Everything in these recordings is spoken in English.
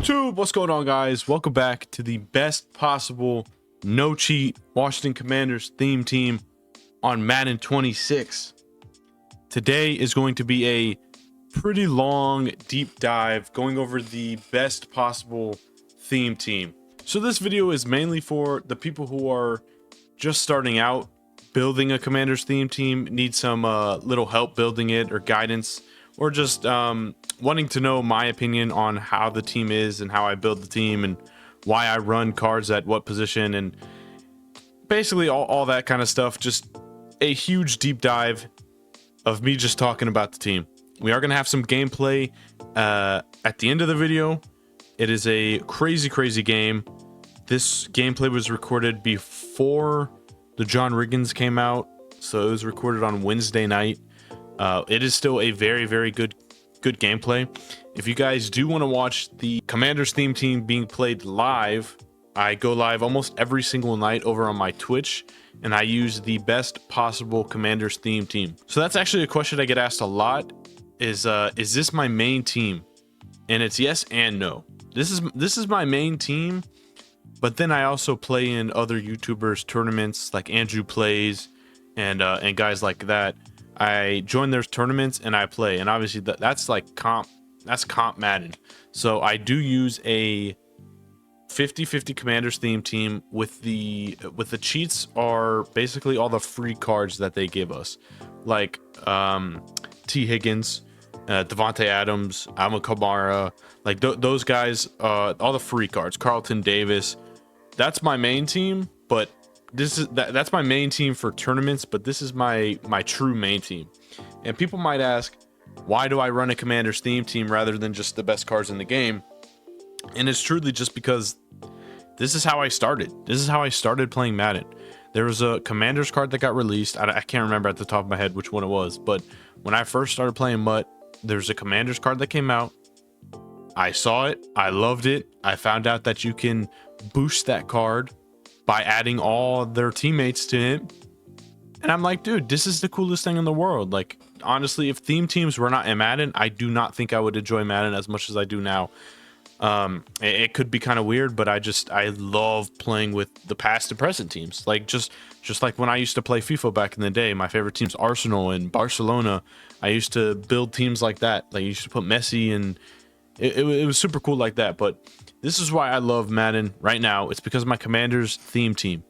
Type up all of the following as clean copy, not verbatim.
YouTube, what's going on, guys? Welcome back to the best possible no cheat Washington Commanders theme team on Madden 26. Today is going to be a pretty long deep dive going over the best possible theme team. So this video is mainly for the people who are just starting out building a Commanders theme team, need some little help building it or guidance, or just wanting to know my opinion on how the team is and how I build the team and why I run cards at what position and basically all that kind of stuff. Just a huge deep dive of me just talking about the team. We are going to have some gameplay at the end of the video. It is a crazy game. This gameplay was recorded before the John Riggins came out, so it was recorded on Wednesday night. It is still a very good gameplay. If you guys do want to watch the Commanders theme team being played live, I go live almost every single night over on my Twitch, and I use the best possible Commanders theme team. So that's actually a question I get asked a lot, is this my main team? And it's yes and no. This is my main team, but then I also play in other YouTubers tournaments like Andrew Plays and guys like that. I join their tournaments and I play, and obviously that's like comp Madden. So I do use a 50-50 Commanders theme team with the cheats are basically all the free cards that they give us, like T. Higgins, Devontae Adams, Alvin Kamara, like those guys, all the free cards, Carlton Davis. That's my main team, but that's my main team for tournaments, but this is my true main team. And people might ask, why do I run a Commanders theme team rather than just the best cards in the game? And it's truly just because this is how I started. This is how I started playing Madden. There was a Commanders card that got released. I can't remember at the top of my head which one it was, but when I first started playing MUT, there's a Commanders card that came out. I saw it, I loved it. I found out that you can boost that card by adding all their teammates to it. And I'm like, dude, this is the coolest thing in the world. Like, honestly, if theme teams were not in Madden, I do not think I would enjoy Madden as much as I do now. It could be kind of weird, but I love playing with the past and present teams. Like just like when I used to play FIFA back in the day, my favorite teams, Arsenal and Barcelona. I used to build teams like that. Like, I used to put Messi, and it was super cool like that. But this is why I love Madden right now. It's because of my Commanders theme team.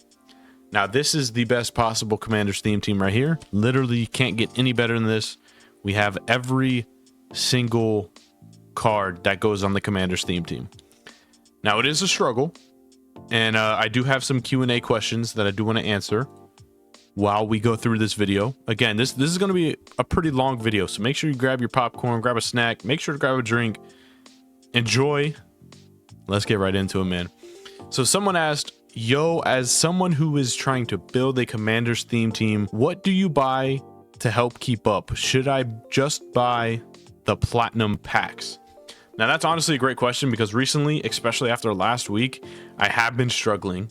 Now, this is the best possible Commanders theme team right here. Literally, you can't get any better than this. We have every single card that goes on the Commanders theme team. Now, it is a struggle, and I do have some Q&A questions that I do want to answer while we go through this video. Again, this is going to be a pretty long video, so make sure you grab your popcorn, grab a snack, make sure to grab a drink, enjoy. Let's get right into it, man. So someone asked, yo, as someone who is trying to build a Commanders theme team, what do you buy to help keep up? Should I just buy the platinum packs? Now, that's honestly a great question, because recently, especially after last week, I have been struggling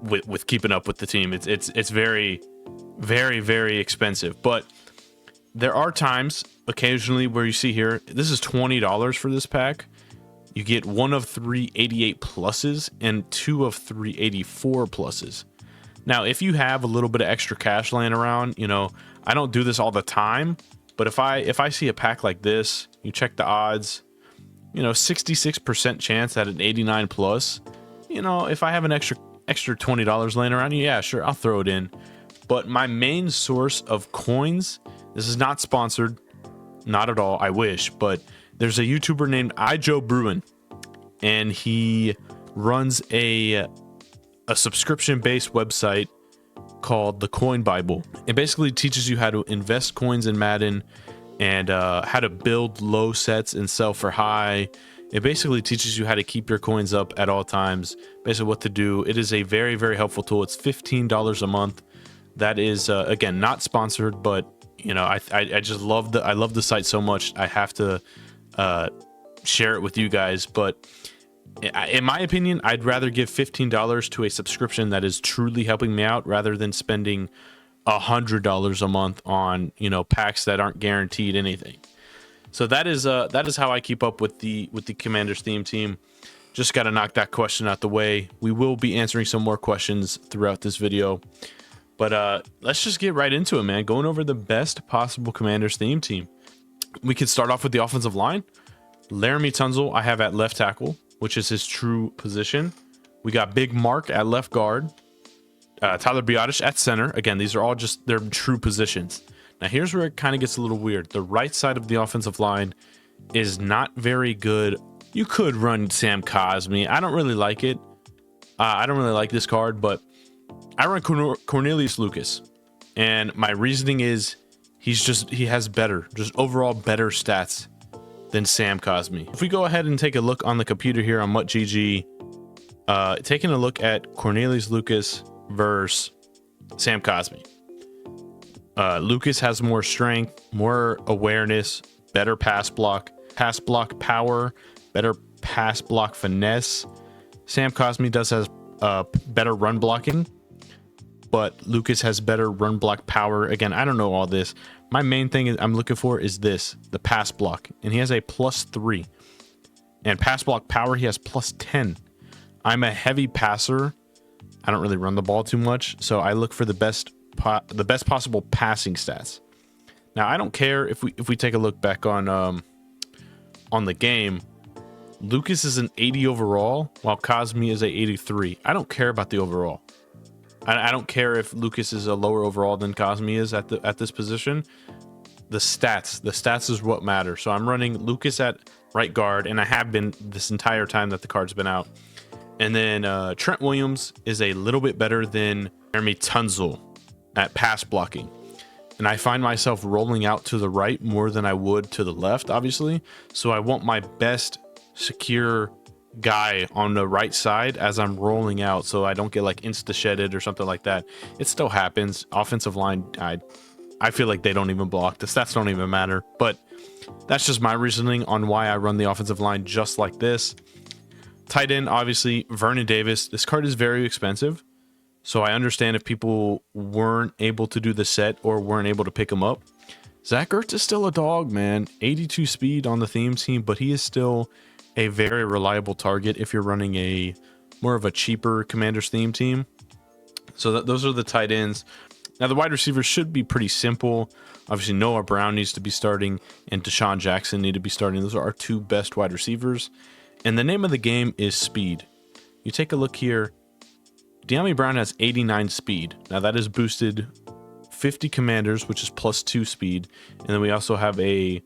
with keeping up with the team. It's very expensive, but there are times occasionally where you see here, this is $20 for this pack. You get 1 of 3 88 pluses and 2 of 3 84 pluses. Now, if you have a little bit of extra cash laying around, you know, I don't do this all the time, but if I see a pack like this, you check the odds, you know, 66% chance at an 89 plus. You know, if I have an extra $20 laying around, yeah, sure, I'll throw it in. But my main source of coins, this is not sponsored, not at all, I wish, but there's a YouTuber named iJoeBruin, and he runs a subscription-based website called the Coin Bible. It basically teaches you how to invest coins in Madden and how to build low sets and sell for high. It basically teaches you how to keep your coins up at all times, basically what to do. It is a very helpful tool. It's $15 a month. That is, again, not sponsored, but you know, I just love the site so much. I have to share it with you guys. But in my opinion, I'd rather give $15 to a subscription that is truly helping me out rather than spending $100 a month on, you know, packs that aren't guaranteed anything. So that is how I keep up with the Commanders theme team. Just got to knock that question out the way. We will be answering some more questions throughout this video. But let's just get right into it, man. Going over the best possible Commanders theme team. We could start off with the offensive line. Laramie Tunzel I have at left tackle, which is his true position. We got Big Mark at left guard. Tyler Biotish at center. Again, these are all just their true positions. Now, here's where it kind of gets a little weird. The right side of the offensive line is not very good. You could run Sam Cosmi. I don't really like it. I don't really like this card, but I run Cornelius Lucas. And my reasoning is he has better, just overall better stats than Sam Cosmi. If we go ahead and take a look on the computer here on MuttGG, taking a look at Cornelius Lucas versus Sam Cosmi. Lucas has more strength, more awareness, better pass block power, better pass block finesse. Sam Cosmi does has better run blocking, but Lucas has better run block power. Again, I don't know all this. My main thing I'm looking for is this, the pass block, and he has a +3, and pass block power he has +10. I'm a heavy passer. I don't really run the ball too much, so I look for the best possible passing stats. Now, I don't care if we take a look back on the game. Lucas is an 80 overall, while Cosmi is a 83. I don't care about the overall. I don't care if Lucas is a lower overall than Cosmi is at this position. The stats is what matter. So I'm running Lucas at right guard, and I have been this entire time that the card's been out. And then Trent Williams is a little bit better than Laramie Tunzel at pass blocking. And I find myself rolling out to the right more than I would to the left, obviously. So I want my best secure guy on the right side as I'm rolling out, so I don't get like insta-shedded or something like that. It still happens. Offensive line, I feel like they don't even block. The stats don't even matter. But that's just my reasoning on why I run the offensive line just like this. Tight end, obviously, Vernon Davis. This card is very expensive, so I understand if people weren't able to do the set or weren't able to pick him up. Zach Ertz is still a dog, man. 82 speed on the theme team, but he is still a very reliable target if you're running a more of a cheaper Commanders theme team. So those are the tight ends. Now, the wide receivers should be pretty simple. Obviously, Noah Brown needs to be starting, and Deshaun Jackson need to be starting. Those are our two best wide receivers. And the name of the game is speed. You take a look here. De'Ami Brown has 89 speed. Now, that is boosted 50 Commanders, which is +2 speed. And then we also have a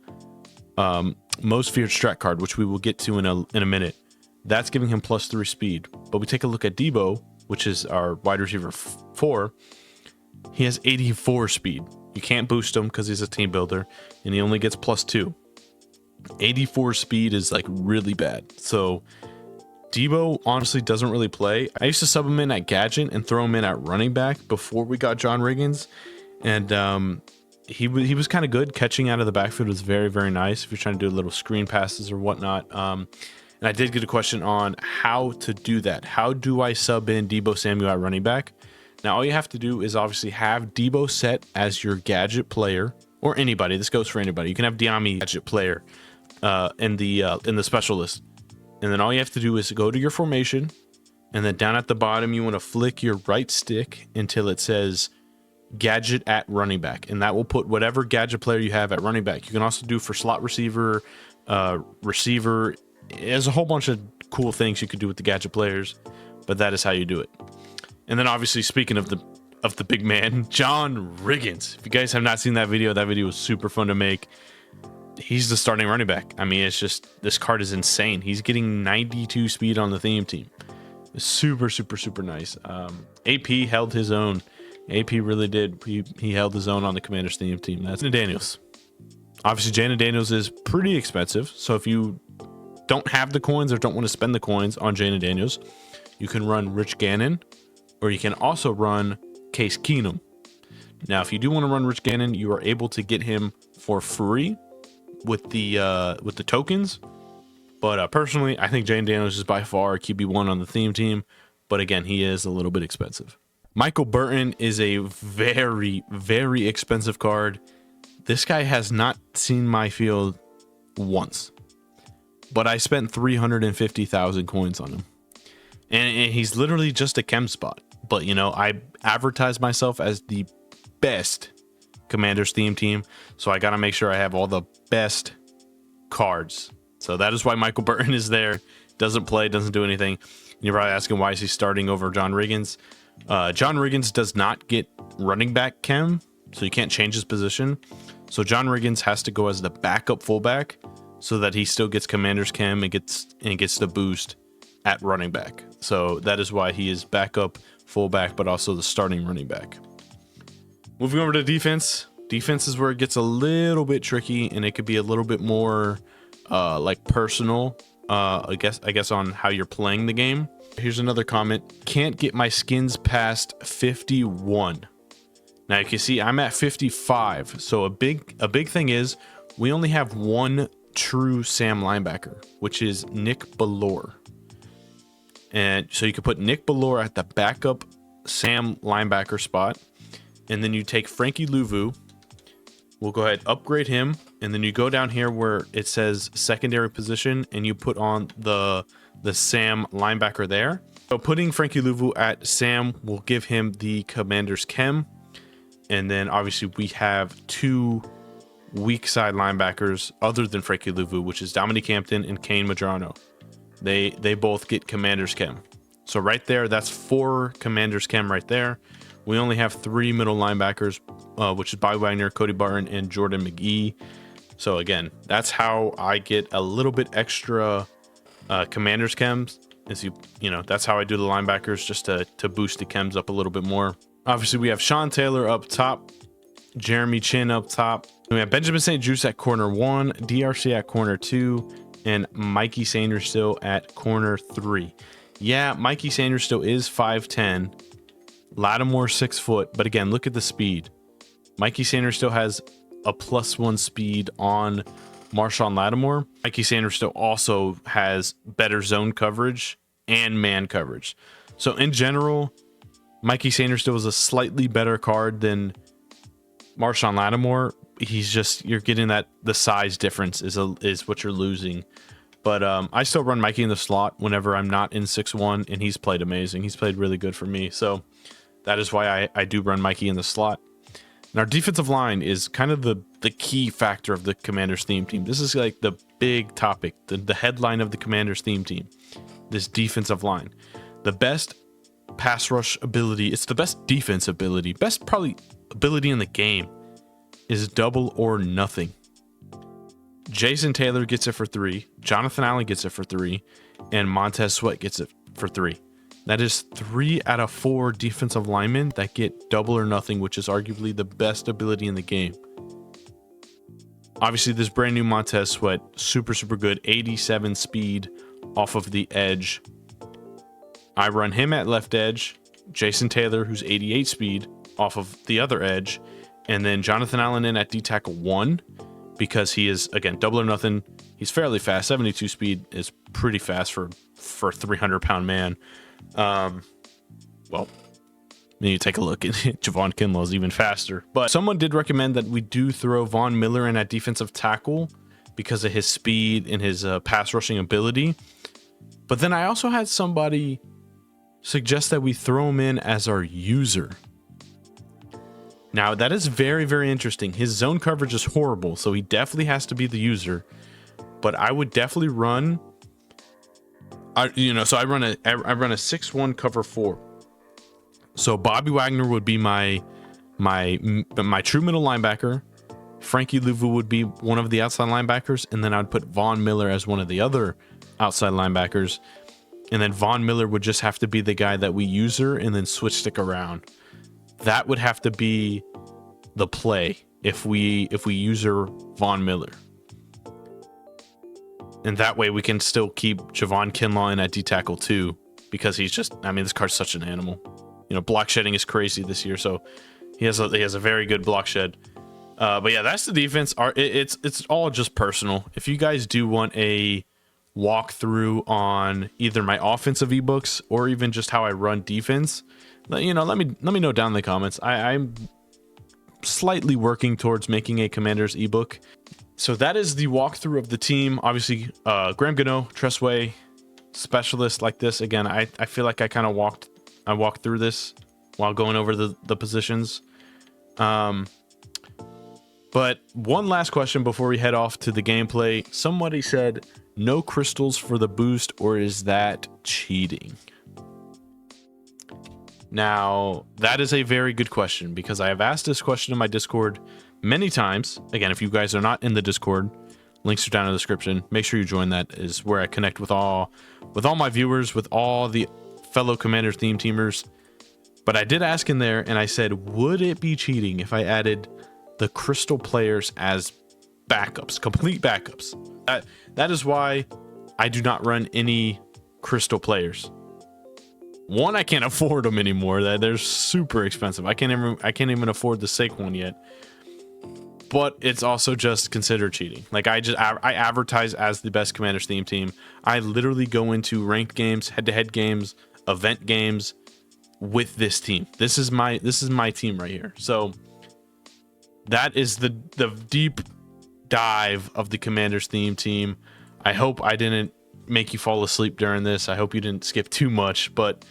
most feared strat card, which we will get to in a minute. That's giving him +3 speed. But we take a look at Debo, which is our wide receiver 4. He has 84 speed. You can't boost him because he's a team builder, and he only gets +2. 84 speed is like really bad. So Debo honestly doesn't really play. I used to sub him in at gadget and throw him in at running back before we got John Riggins, and he was kind of good. Catching out of the backfield was very, very nice if you're trying to do little screen passes or whatnot. And I did get a question on how to do that. How do I sub in Debo Samuel at running back? Now, all you have to do is obviously have Debo set as your gadget player, or anybody. This goes for anybody. You can have De'Ami gadget player in the specialist, and then all you have to do is go to your formation, and then down at the bottom you want to flick your right stick until it says gadget at running back, and that will put whatever gadget player you have at running back. You can also do for slot receiver, receiver. There's a whole bunch of cool things you could do with the gadget players, but that is how you do it. And then obviously, speaking of the big man, John Riggins. If you guys have not seen that video was super fun to make. He's the starting running back. I mean, it's just, this card is insane. He's getting 92 speed on the theme team. It's super, super, super nice. AP held his own. AP really did. He held his own on the Commanders theme team. That's Jaden Daniels. Obviously, Jaden Daniels is pretty expensive. So if you don't have the coins or don't want to spend the coins on Jaden Daniels, you can run Rich Gannon, or you can also run Case Keenum. Now, if you do want to run Rich Gannon, you are able to get him for free with the tokens. But personally, I think Jaden Daniels is by far QB1 on the theme team. But again, he is a little bit expensive. Michael Burton is a very, very expensive card. This guy has not seen my field once, but I spent 350,000 coins on him, and he's literally just a chem spot. But you know, I advertise myself as the best Commander's theme team, so I gotta make sure I have all the best cards. So that is why Michael Burton is there. Doesn't play, doesn't do anything. You're probably asking, why is he starting over John Riggins? John Riggins does not get running back chem, so you can't change his position. So John Riggins has to go as the backup fullback, so that he still gets Commander's chem and gets the boost at running back. So that is why he is backup fullback, but also the starting running back. Moving over to defense. Defense is where it gets a little bit tricky, and it could be a little bit more like personal. I guess on how you're playing the game. Here's another comment. Can't get my skins past 51. Now you can see I'm at 55. So a big thing is we only have one true Sam linebacker, which is Nick Ballore. And so you could put Nick Ballore at the backup Sam linebacker spot, and then you take Frankie Louvu. We'll go ahead, upgrade him, and then you go down here where it says secondary position, and you put on the Sam linebacker there. So putting Frankie Louvu at Sam will give him the Commander's chem, and then obviously we have two weak side linebackers other than Frankie Louvu, which is Dominique Hampton and Kane Madrano. They both get Commander's chem. So right there, that's 4 Commander's chem right there. We only have 3 middle linebackers, which is Bobby Wagner, Cody Barton, and Jordan McGee. So again, that's how I get a little bit extra Commander's chems. Is you know, that's how I do the linebackers, just to boost the chems up a little bit more. Obviously, we have Sean Taylor up top, Jeremy Chin up top. We have Benjamin St. Juste at corner 1, DRC at corner 2, and Mikey Sanders still at corner 3. Yeah, Mikey Sanders still is 5'10". Lattimore 6 foot, but again, look at the speed. Mikey Sanders still has a +1 speed on Marshawn Lattimore. Mikey Sanders still also has better zone coverage and man coverage. So in general, Mikey Sanders still is a slightly better card than Marshawn Lattimore. He's just, you're getting that the size difference is what you're losing. But I still run Mikey in the slot whenever I'm not in 6-1, and he's played amazing. He's played really good for me. So that is why I do run Mikey in the slot. And our defensive line is kind of the key factor of the Commander's theme team. This is like the big topic, the headline of the Commander's theme team. This defensive line. The best pass rush ability, it's the best defense ability, best probably ability in the game is double or nothing. Jason Taylor gets it for 3, Jonathan Allen gets it for 3, and Montez Sweat gets it for 3. That is 3 out of 4 defensive linemen that get double or nothing, which is arguably the best ability in the game. Obviously, this brand new Montez Sweat, super good, 87 speed off of the edge. I run him at left edge, Jason Taylor, who's 88 speed off of the other edge, and then Jonathan Allen in at D-tackle 1, because he is, again, double or nothing. He's fairly fast. 72 speed is pretty fast for a 300-pound man. Well, then you take a look at Javon Kinlaw is even faster. But someone did recommend that we do throw Von Miller in at defensive tackle because of his speed and his pass rushing ability. But then I also had somebody suggest that we throw him in as our user. Now, that is very interesting. His zone coverage is horrible, so he definitely has to be the user. But I would definitely run, I run a 6-1 cover 4. So Bobby Wagner would be my true middle linebacker. Frankie Louvu would be one of the outside linebackers, and then I'd put Von Miller as one of the other outside linebackers. And then Von Miller would just have to be the guy that we user and then switch stick around. That would have to be the play if we user Von Miller. And that way we can still keep Javon Kinlaw in at D-tackle too, because he's just, I mean, this card's such an animal. You know, block shedding is crazy this year, so he has a very good block shed. But yeah, that's the defense. It's all just personal. If you guys do want a walkthrough on either my offensive ebooks or even just how I run defense, let me know down in the comments. I'm slightly working towards making a Commander's ebook. So that is the walkthrough of the team. Obviously, Graham Gano, Tressway, specialist like this. Again, I feel like I walked through this while going over the positions. But one last question before we head off to the gameplay. Somebody said, no crystals for the boost, or is that cheating? Now, that is a very good question, because I have asked this question in my Discord many times. Again, if you guys are not in the Discord, links are down in the description. Make sure you join. That is where I connect with all my viewers, with all the fellow Commander theme teamers. But I did ask in there, and I said, would it be cheating if I added the crystal players as backups, complete backups? That is why I do not run any crystal players. One, I can't afford them anymore. They're super expensive. I can't even afford the Saquon yet. But it's also just considered cheating. Like, I advertise as the best Commander's theme team. I literally go into ranked games, head-to-head games, event games with this team. This is my team right here. So that is the deep dive of the Commander's theme team. I hope I didn't make you fall asleep during this. I hope you didn't skip too much, but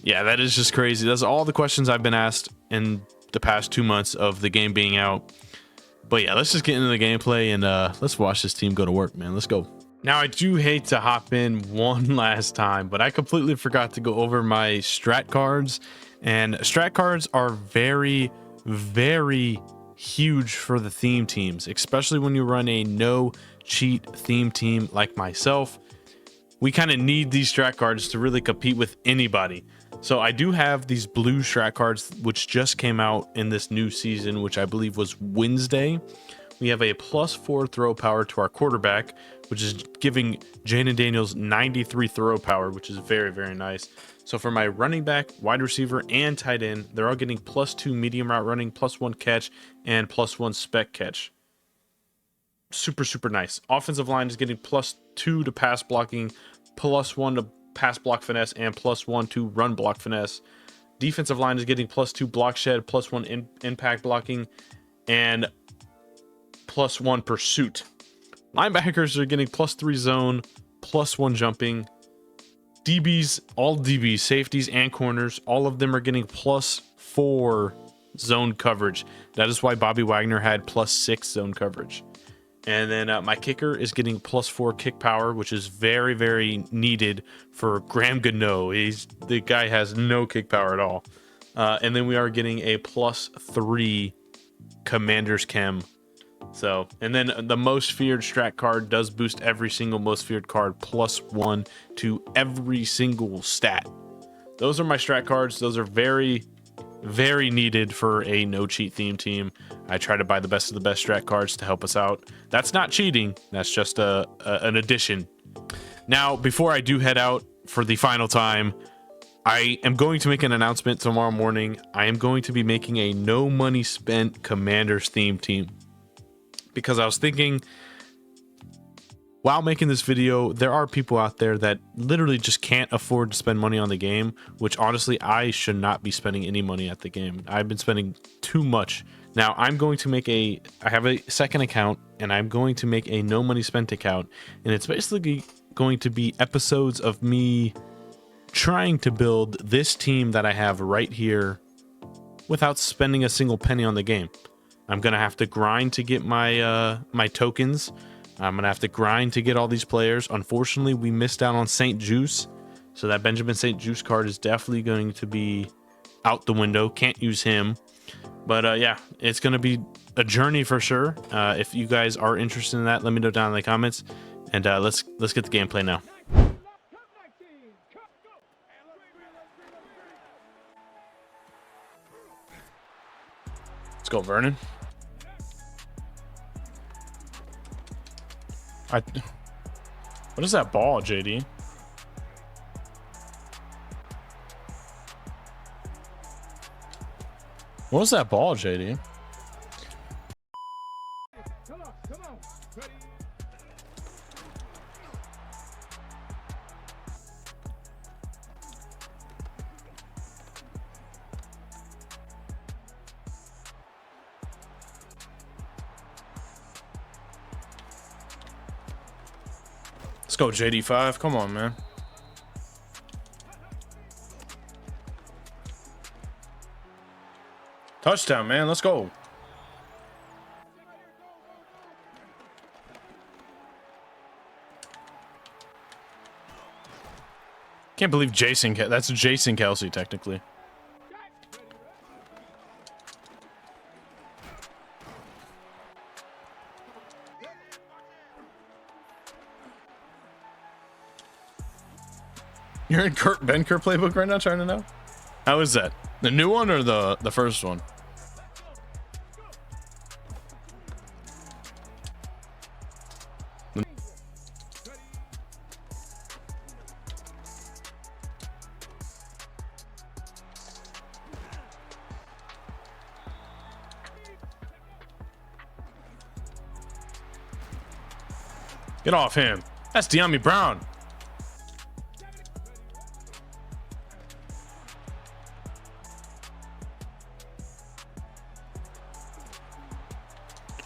yeah, that is just crazy. That's all the questions I've been asked in the past 2 months of the game being out. But yeah, let's just get into the gameplay and let's watch this team go to work, man. Let's go. Now, I do hate to hop in one last time, but I completely forgot to go over my strat cards. And strat cards are very, very huge for the theme teams, especially when you run a no cheat theme team like myself. We kind of need these strat cards to really compete with anybody. So I do have these blue strat cards, which just came out in this new season, which I believe was Wednesday. We have a +4 throw power to our quarterback, which is giving Jaden Daniels 93 throw power, which is very, very nice. So for my running back, wide receiver, and tight end, they're all getting +2 medium route running, +1 catch, and +1 spec catch. Super, super nice. Offensive line is getting +2 to pass blocking, +1 to pass block finesse, and +1 to run block finesse. Defensive line is getting +2 block shed, +1 impact blocking, and +1 pursuit. Linebackers are getting +3 zone, +1 jumping. DBs, all DBs, safeties, and corners, all of them are getting +4 zone coverage. That is why Bobby Wagner had +6 zone coverage. And then my kicker is getting +4 kick power, which is very, very needed for Graham Gano. The guy has no kick power at all. And then we are getting a +3 Commander's Chem. So, and then the most feared strat card does boost every single most feared card +1 to every single stat. Those are my strat cards. Those are very, very needed for a no cheat theme team. I try to buy the best of the best strat cards to help us out. That's not cheating. That's just an addition. Now, before I do head out for the final time, I am going to make an announcement tomorrow morning. I am going to be making a no money spent Commander's theme team, because I was thinking while making this video, there are people out there that literally just can't afford to spend money on the game, which honestly, I should not be spending any money at the game. I've been spending too much. Now I'm going to make I have a second account, and I'm going to make a no money spent account. And it's basically going to be episodes of me trying to build this team that I have right here without spending a single penny on the game. I'm going to have to grind to get my my tokens. I'm going to have to grind to get all these players. Unfortunately, we missed out on St. Juice. So that Benjamin St. Juice card is definitely going to be out the window. Can't use him. But yeah, it's going to be a journey for sure. If you guys are interested in that, let me know down in the comments. And let's get the gameplay now. Let's go, Vernon. What is that ball, JD? What was that ball, JD? Come on. Ready? go, JD5. Come on, man. Touchdown, man. Let's go. Can't believe Jason. That's Jason Kelsey, technically. You're in Ben Kerr playbook right now, trying to know? How is that? The new one or the first one? Get off him. That's De'Ami Brown.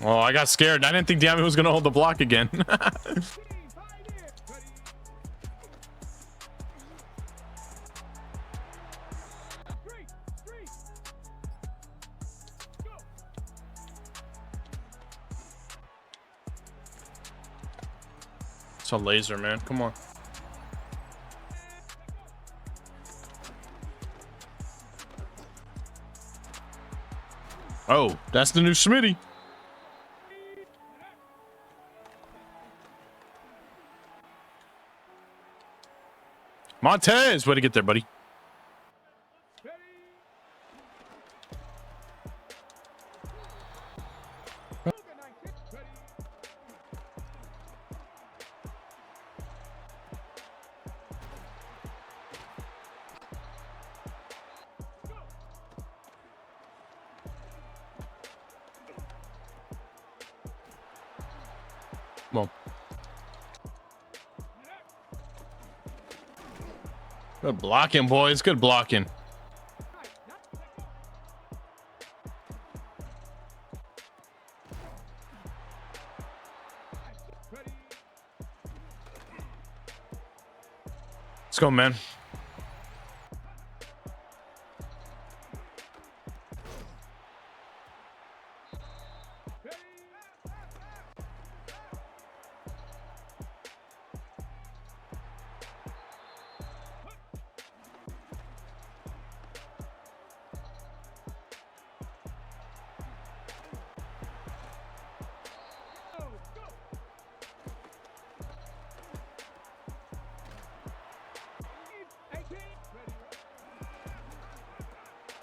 Oh, I got scared. I didn't think De'Ami was going to hold the block again. It's a laser, man. Come on. Oh, that's the new Smitty. Montez, way to get there, buddy. Come on. Good blocking, boys. Good blocking. Let's go, man.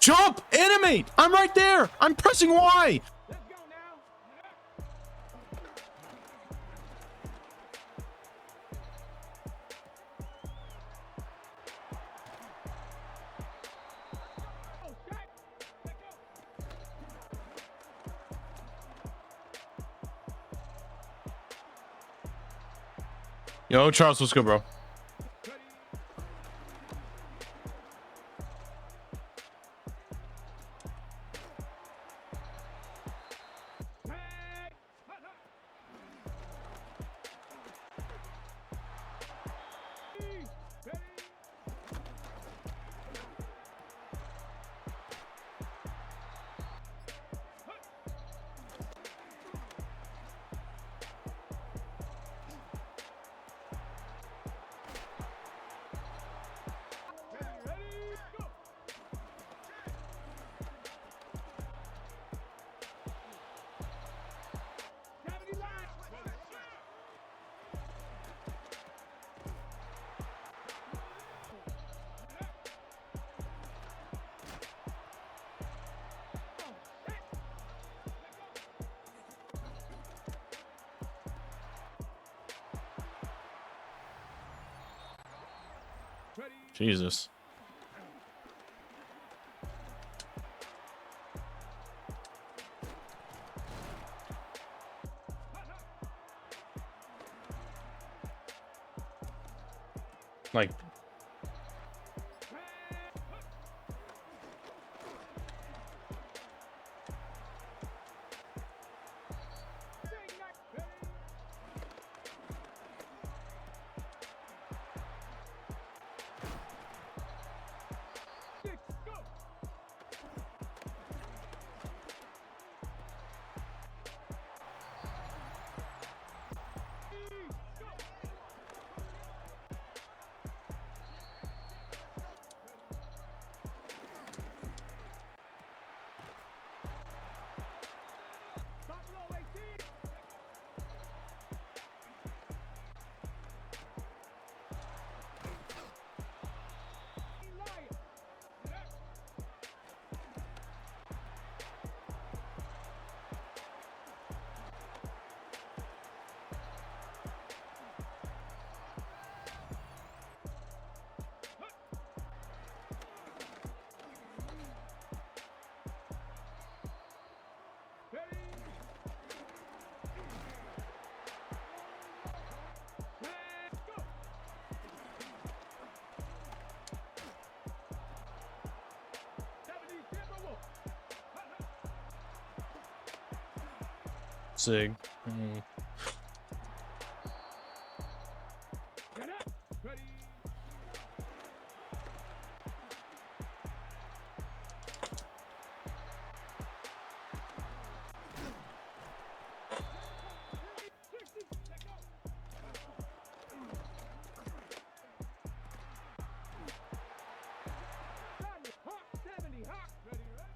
Jump! Animate! I'm right there! I'm pressing Y! Let's go now. Yo, Charles, let's go, bro. Jesus. Like, Sig. Get up. Ready. Hawk 70. Hawk. Ready, right?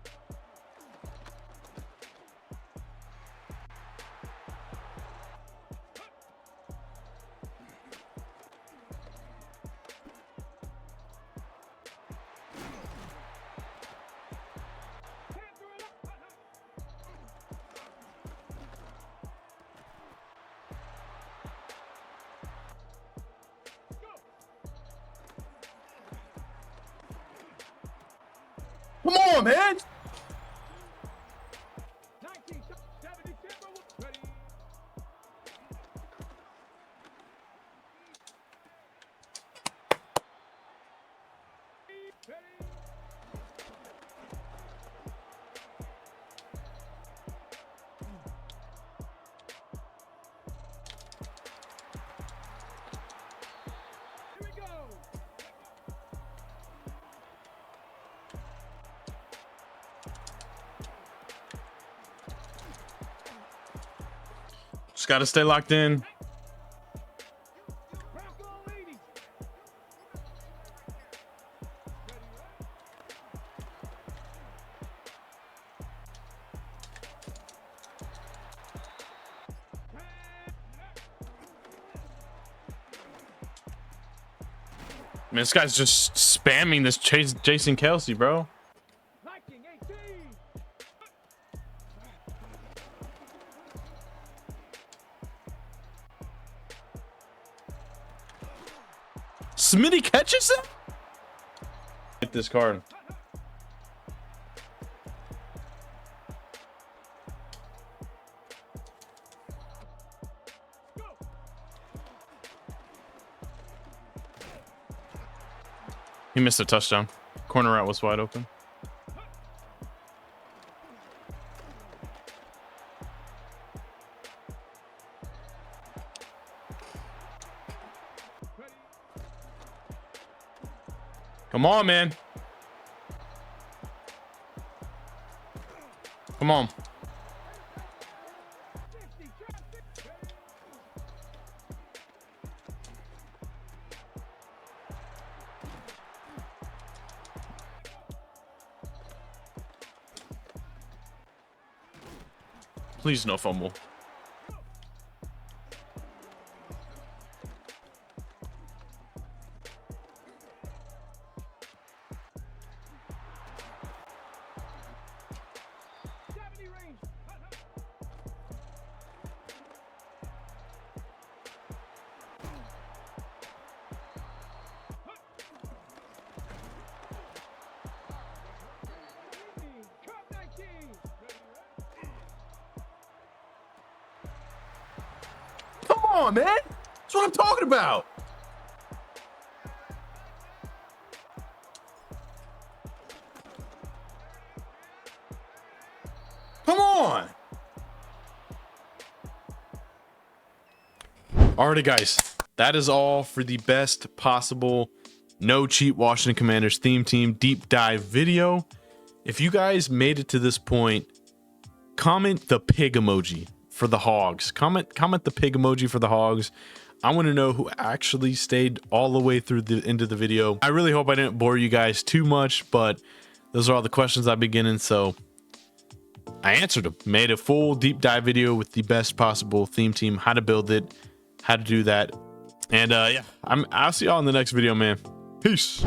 Come on, man. 1970. Ready. Ready. Here we go. Just got to stay locked in. Rock on, ladies. Man, this guy's just spamming this Jason Kelsey, bro. Liking 18. Smitty catches him? Get this card. He missed a touchdown. Corner route was wide open. Come on, man. Come on. Please no fumble. Come on, man. That's what I'm talking about. Come on. Alrighty, guys. That is all for the best possible no cheat Washington Commanders theme team deep dive video. If you guys made it to this point, comment the pig emoji for the hogs. Comment the pig emoji for the hogs. I want to know who actually stayed all the way through the end of the video. I really hope I didn't bore you guys too much, but those are all the questions I've been getting, so I answered them. Made a full deep dive video with the best possible theme team, how to build it, how to do that. And yeah, I'll see y'all in the next video, man. Peace.